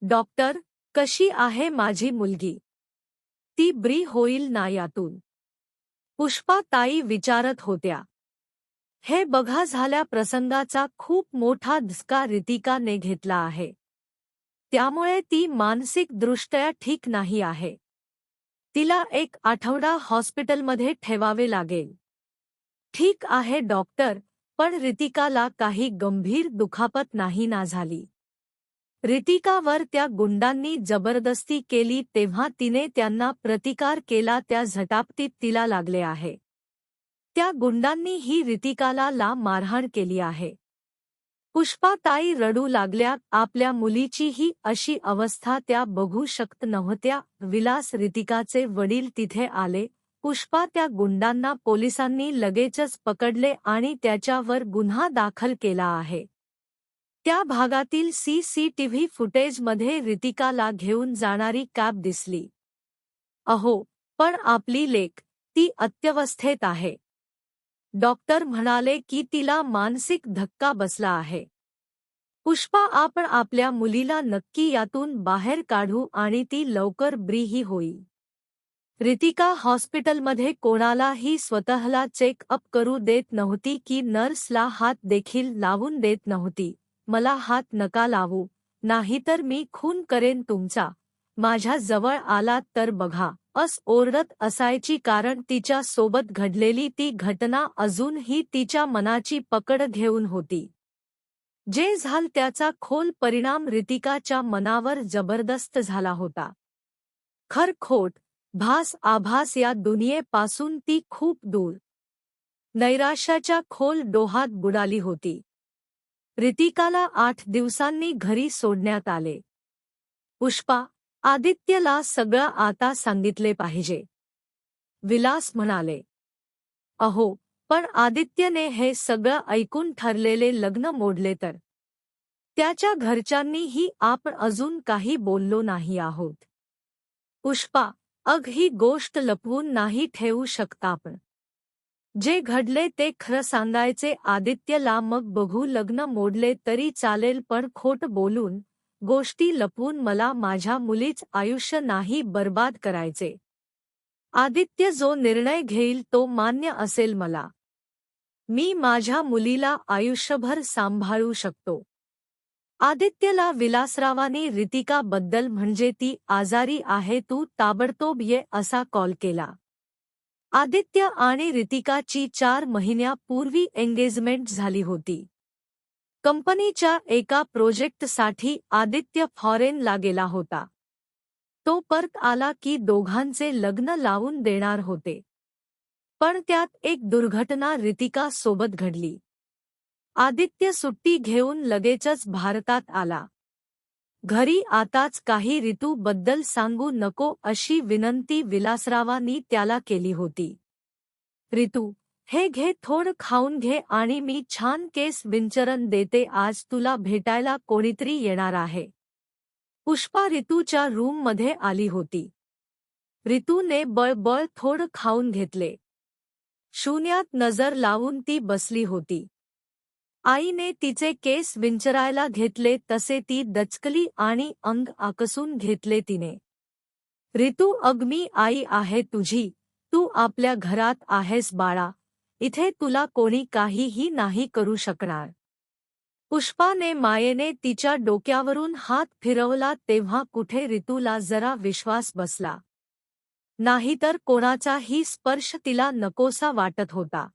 Doctor, कशी आहे माझी मुलगी? ती बरी होईल ना यातून? पुष्पा ताई विचारत होत्या. हे बघा, झाल्या प्रसंगाचा खूप मोठा धक्का रितिकाने घेतला आहे. त्यामुळे ती मानसिकदृष्ट्या ठीक नाही आहे. तिला 1 आठवडा हॉस्पिटलमध्ये ठेवावे लागेल. ठीक आहे डॉक्टर, पण रितिकाला काही गंभीर दुखापत नाही ना झाली? रितिकावर त्या गुंडांनी जबरदस्ती केली तेव्हा तिने त्यांना प्रतिकार केला, त्या झटापटीत तिला लागले आहे. त्या गुंडांनी ही रितिकाला मारहाण केली आहे. पुष्पा ताई रडू लागल्या. आपल्या मुलीची ही अशी अवस्था त्या बघू शकत नव्हत्या. विलास रितिकाचे वडील तिथे आले. पुष्पा त्या गुंडांना पोलिसांनी लगेचच पकडले आणि त्याच्यावर गुन्हा दाखल केला आहे. त्या भागातील सीसीटीव्ही फुटेजमध्ये रितिकाला घेऊन जाणारी कॅब दिसली. अहो, पण आपली लेक, ती अत्यवस्थेत आहे. डॉक्टर म्हणाले की तिला मानसिक धक्का बसला आहे. पुष्पा, आपण आपल्या मुलीला नक्की यातून बाहेर काढू आणि ती लवकर बरी होईल. रितिका हॉस्पिटलमध्ये कोणालाही स्वतःला चेक अप करू देत नव्हती की नर्सला हात देखील लावून देत नव्हती. मला हात नका लावू, नाहीतर मी खून करेन तुमचा. माझ्या जवळ आलात तर बघा, ओरडत असायची, कारण तिच्या सोबत घडलेली ती घटना अजूनही तिच्या मनाची पकड घेऊन होती. जे झालं त्याचा खोल परिणाम रितिकाच्या मनावर जबरदस्त झाला होता. खरखोट, भास आभास या दुनियेपासून ती खूप दूर, नैराश्याच्या खोल डोहात बुडाली होती. रितिकाला 8 दिवसांनी घरी सोडण्यात आले. पुष्पा, आदित्यला सगळं आता सांगितले पाहिजे, विलास म्हणाले. अहो, पण आदित्यने हे सगळं ऐकून ठरलेले लग्न मोडले तर? त्याच्या घरच्यांनीही आपण अजून काही बोललो नाही आहोत. पुष्पा, ही गोष्ट लपवून नाही ठेवू शकता आपण. जे घडले ते खरं सांगायचे आदित्यला, मग बघू. लग्न मोडले तरी चालेल, पण खोट बोलून, गोष्टी लपवून मला माझ्या मुलीच आयुष्य नाही बर्बाद करायचे. आदित्य जो निर्णय घेईल तो मान्य असेल मला. मी माझ्या मुलीला आयुष्यभर सांभाळू शकतो. आदित्यला विलासरावांनी रितिकाबद्दल, म्हणजे ती आजारी आहे, तू ताबडतोब ये, असा कॉल केला. आदित्य आणि रितिकाची 4 महिन्यापूर्वी एंगेजमेंट झाली होती. कंपनीच्या एका प्रोजेक्टसाठी आदित्य फॉरेनला गेला होता. तो परत आला की दोघांचे लग्न लावून देणार होते. पण त्यात एक दुर्घटना रितिका सोबत घडली. आदित्य सुट्टी घेऊन लगेचच भारतात आला. घरी आताच काही ऋतूबद्दल सांगू नको अशी विनंती विलासरावांनी त्याला केली होती. ऋतू, हे घे, थोडं खाऊन घे आणि मी छान केस विंचरण देते. आज तुला भेटायला कोणीतरी येणार आहे. पुष्पा ऋतूच्या रूममध्ये आली होती. ऋतूने बळबळ थोडं खाऊन घेतले. शून्यात नजर लावून ती बसली होती. आईने तिचे केस विंचरायला घेतले तसे ती दचकली आणि अंग आकसून घेतले तिने. ऋतू, मी आई आहे तुझी, तू आपल्या घरात आहेस बाळा, इथे तुला कोणी काहीही नाही करू शकणार. पुष्पाने मायेने तिच्या डोक्यावरून हात फिरवला तेव्हा कुठे ऋतूला जरा विश्वास बसला. नाहीतर कोणाचाही स्पर्श तिला नकोसा वाटत होता.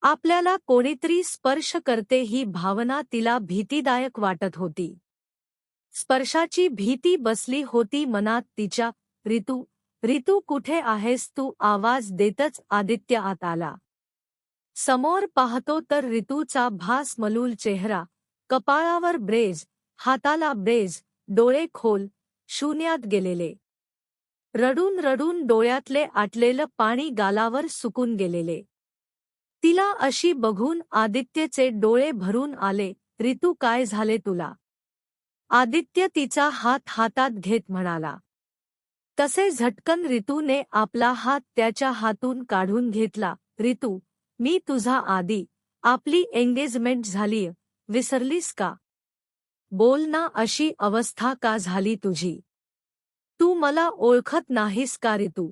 आपल्याला कोणीतरी स्पर्श करते ही भावना तिला भीतीदायक वाटत होती. स्पर्शाची भीती बसली होती मनात तिच्या. ऋतू, ऋतू कुठे आहेस तू? आवाज देतच आदित्य आत आला. समोर पाहतो तर ऋतूचा भासमलूल चेहरा, कपाळावर ब्रेज, हाताला ब्रेज, डोळे खोल, शून्यात गेलेले. रडून रडून डोळ्यातले आटलेलं पाणी गालावर सुकून गेलेले. तिला अशी बघून आदित्यचे डोळे भरून आले. ऋतू, काय झाले तुला? आदित्य तिचा हात हातात घेत म्हणाला. तसे झटकन ऋतूने आपला हात त्याच्या हातून काढून घेतला. ऋतू, मी तुझा आदी, आपली एंगेजमेंट झालीय, विसरलीस का? बोल ना, अशी अवस्था का झाली तुझी? तू मला ओळखत नाहीस का ऋतू?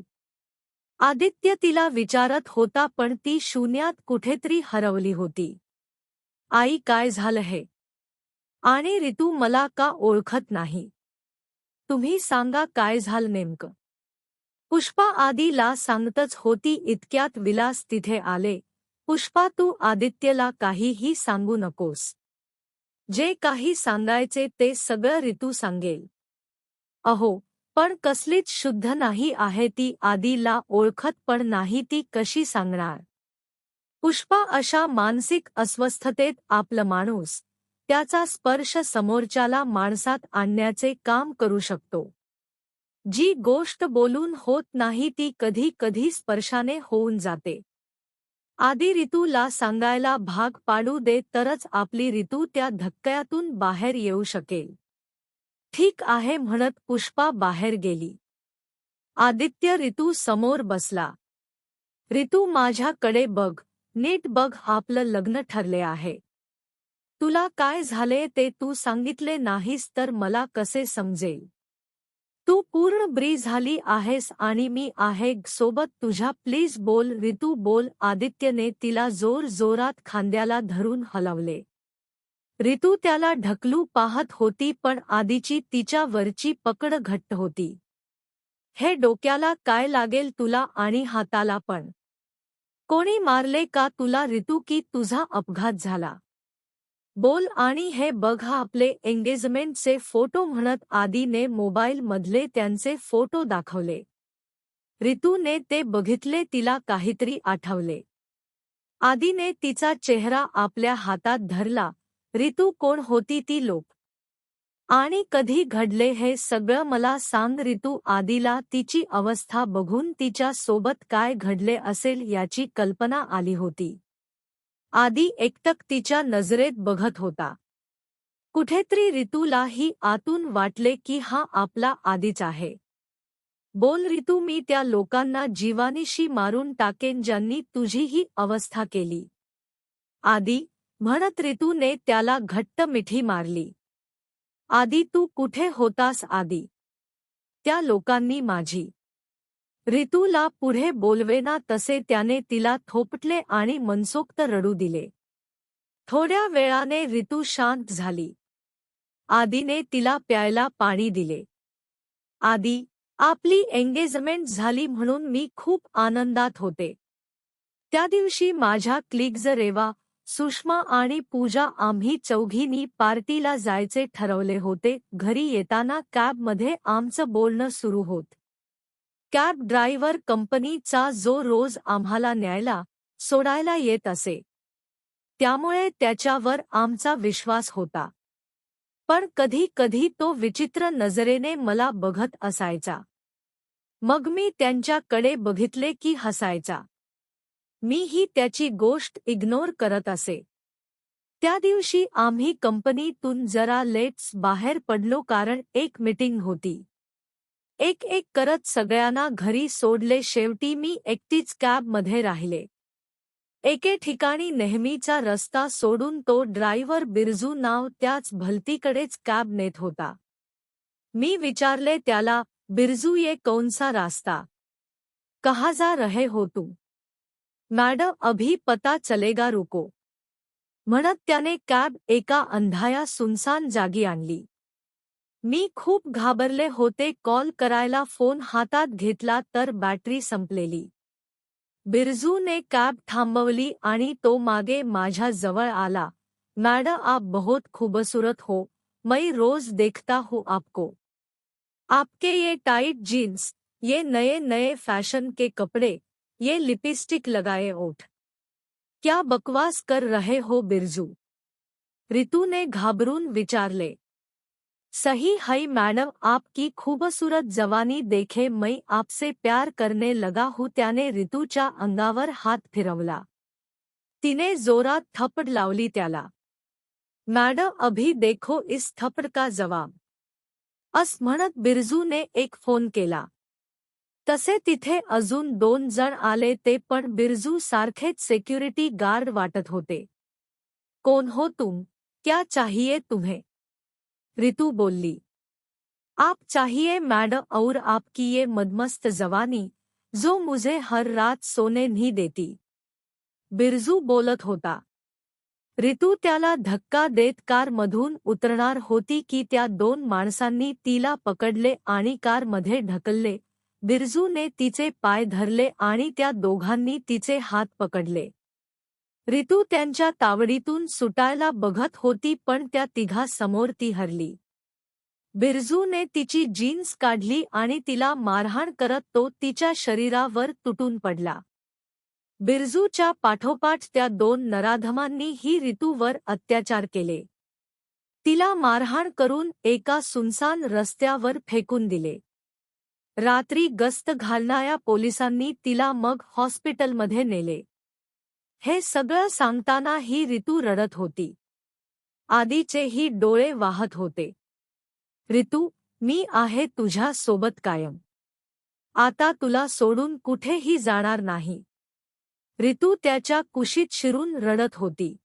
आदित्य तिला विचारत होता, पण ती शून्यात कुठेतरी हरवली होती. आई, काय झालं हे? आणि ऋतू मला का ओळखत नाही? तुम्ही सांगा, काय झालं नेमकं? पुष्पा आदीला सांगतच होती इतक्यात विलास तिथे आले. पुष्पा, तू आदित्यला काहीही सांगू नकोस. जे काही सांगायचे ते सगळं ऋतू सांगेल. अहो, पण कसलीच शुद्ध नाही आहे ती, आदीला ओळखत पण नाही ती, कशी सांगणार? पुष्पा अशा मानसिक अस्वस्थतेत आपला माणूस, त्याचा स्पर्श समोरच्याला माणसात आणण्याचे काम करू शकतो. जी गोष्ट बोलून होत नाही ती कधी कधी स्पर्शाने होऊन जाते. आधी ऋतूला सांगायला भाग पाडू दे, तरच आपली ऋतू त्या धक्क्यातून बाहेर येऊ शकेल. ठीक आहे म्हणत पुष्पा बाहेर गेली. आदित्य ऋतू समोर बसला. ऋतू, माझ्याकडे बघ, नीट बघ, आपलं लग्न ठरले आहे. तुला काय झाले ते तू सांगितले नाहीस तर मला कसे समजेल? तू पूर्ण ब्री झाली आहेस आणि मी आहे सोबत तुझ्या, प्लीज बोल ऋतू बोल. आदित्यने तिला जोर जोरात खांद्याला धरून हलवले. ऋतू त्याला ढकलू पाहत होती, पण आधीची तिच्या वरची पकड घट्ट होती. हे डोक्याला काय लागेल तुला आणि हाताला पण? कोणी मारले का तुला ऋतू, की तुझा अपघात झाला? बोल आणि हे बघा आपले एंगेजमेंटचे फोटो म्हणत आदीने मोबाईल मधले त्यांचे फोटो दाखवले. ऋतूने ते बघितले, तिला काहीतरी आठवले. आदीने तिचा चेहरा आपल्या हातात धरला. ऋतू, कोण होती ती लोक? आणि कधी घडले हे सगळं मला सांग ऋतू. आदीला तिची अवस्था बघून तिच्या सोबत काय घडले असेल याची कल्पना आली होती. आदी एकटक तिच्या नजरेत बघत होता. कुठेतरी ऋतूलाही आतून वाटले की हा आपला आदीच आहे. बोल ऋतू, मी त्या लोकांना जीवानीशी मारून टाकेन ज्यांनी तुझी ही अवस्था केली. आदी म्हणत ऋतूने त्याला घट्ट मिठी मारली. आदी, तू कुठे होतास आदी? त्या लोकांनी माझी. ऋतूला पुढे बोलवेना तसे त्याने तिला थोपटले आणि मनसोक्त रडू दिले. थोड्या वेळाने ऋतू शांत झाली. आदीने तिला प्यायला पाणी दिले. आदी, आपली एंगेजमेंट झाली म्हणून मी खूप आनंदात होते. त्या दिवशी माझ्या क्लिग्ज रेवा, सुषमा आणि पूजा आम्ही चौघींनी पार्टीला जायचे ठरवले होते. घरी येताना कॅबमध्ये आमचं बोलणं सुरू होत. कॅब ड्रायव्हर कंपनीचा जो रोज आम्हाला न्यायला सोडायला येत असे, त्यामुळे त्याच्यावर आमचा विश्वास होता. पण कधी कधी तो विचित्र नजरेने मला बघत असायचा. मग मी त्यांच्याकडे बघितले की हसायचा. मीही त्याची गोष्ट इग्नोर करत असे. त्या दिवशी आम्ही कंपनीतून जरा लेट्स बाहेर पडलो, कारण एक मीटिंग होती. एक एक करत सगळ्यांना घरी सोडले. शेवटी मी एकटीच कॅबमध्ये राहिले. एके ठिकाणी नेहमीचा रस्ता सोडून तो ड्रायव्हर बिरजू नाव त्याच भलतीकडेच कॅब नेत होता. मी विचारले त्याला, बिरजू, ये कौनसा रास्ता? कहाँ जा रहे हो तुम? मॅडम, अभी पता चलेगा, रुको. म्हणत त्याने कॅब एका अंधाया सुनसान जागी आणली. मी खूप घाबरले होते. कॉल करायला फोन हातात घेतला तर बॅटरी संपलेली. बिरजूने कॅब थांबवली आणि तो मागे माझ्या जवळ आला. मैडम, आप बहुत खूबसूरत हो, मैं रोज देखता हूँ आपको. आपके ये टाइट जीन्स, ये नए नए फैशन के कपड़े, ये लिपस्टिक लगाए ओठ, क्या बकवास कर रहे हो बिरजू? ऋतू ने घाबरून विचारले. सही है मैडम, आपकी खूबसूरत जवानी देखे मैं आपसे प्यार करने लगा हूँ. त्याने ऋतूच्या अंगावर हात फिरवला. तिने जोरात थप्पड लावली त्याला. मैडम, अभी देखो इस थप्पड़ का जवाब. अस म्हणत बिरजूने एक फोन केला. तसे तिथे अजून 2 जण आले, ते पण बिरजू सारखेच सिक्युरिटी गार्ड वाटत होते. कोण हो तुम? क्या चाहिए तुम्हें? रितू बोलली. आप चाहिए मैडम और आपकी ये मदमस्त जवानी जो मुझे हर रात सोने नहीं देती. बिरजू बोलत होता. रितू त्याला धक्का देत कारमधून उतरणार होती की त्या दोन माणसांनी तिला पकडले आणि कारमध्ये ढकलले. बिरजूने तिचे पाय धरले आणि त्या दोघांनी तिचे हात पकडले. रितू त्यांच्या तावडीतून सुटायला बघत होती पण त्या तिघांसमोर ती हरली. बिरजूने तिची जीन्स काढली आणि तिला मारहाण करत तो तिच्या शरीरावर तुटून पडला. बिरजूच्या पाठोपाठ त्या दोन नराधमांनी ही रितूवर अत्याचार केले. तिला मारहाण करून एका सुनसान रस्त्यावर फेकून दिले. रात्री गस्त घालणाऱ्या पोलिसांनी तिला मग हॉस्पिटलमध्ये नेले. हे सगळं सांगताना ही रितू रडत होती. आधीचेही डोळे वाहत होते. रितू, मी आहे तुझ्या सोबत कायम. आता तुला सोडून कुठेही जाणार नाही. रितू त्याच्या कुशीत शिरून रडत होती.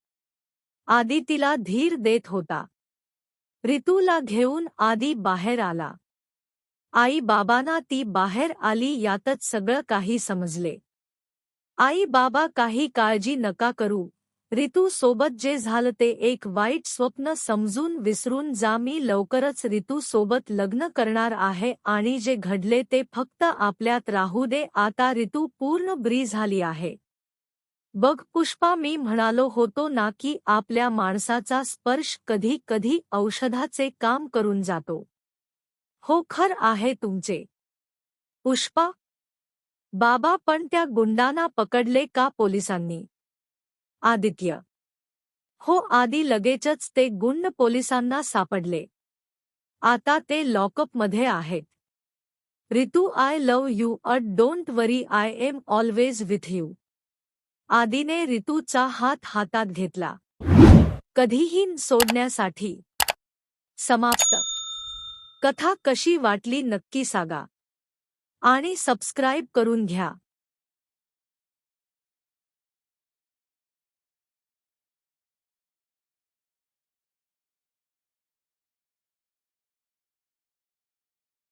आदी तिला धीर देत होता. रितूला घेऊन आदी बाहेर आला. आई बाबांना ती बाहेर आली यातच सगळं काही समजले. आई बाबा काही काळजी नका करू. रितू सोबत जे झालं ते एक वाईट स्वप्न समजून विसरून जा. मी लवकरच रितू सोबत लग्न करणार आहे आणि जे घडले ते फक्त आपल्यात राहू दे. आता रितू पूर्ण बरी झाली आहे. बघ पुष्पा, मी म्हणालो होतो ना की आपल्या माणसाचा स्पर्श कधी कधी औषधाचे काम करून जातो. हो, खरं आहे तुमचे. पुष्पा, बाबा, पण त्या गुंडांना पकडले का पोलिसांनी? आदित्य. हो, आधी लगेचच ते गुंड पोलिसांना सापडले. आता ते लॉकअपमध्ये आहेत. Ritu, I love you don't worry, I am always with you. आदीने रितूचा हात हातात घेतला. कधीही सोडण्यासाठी. समाप्त. कथा कशी वाटली नक्की सांगा आणि सबस्क्राईब करून घ्या.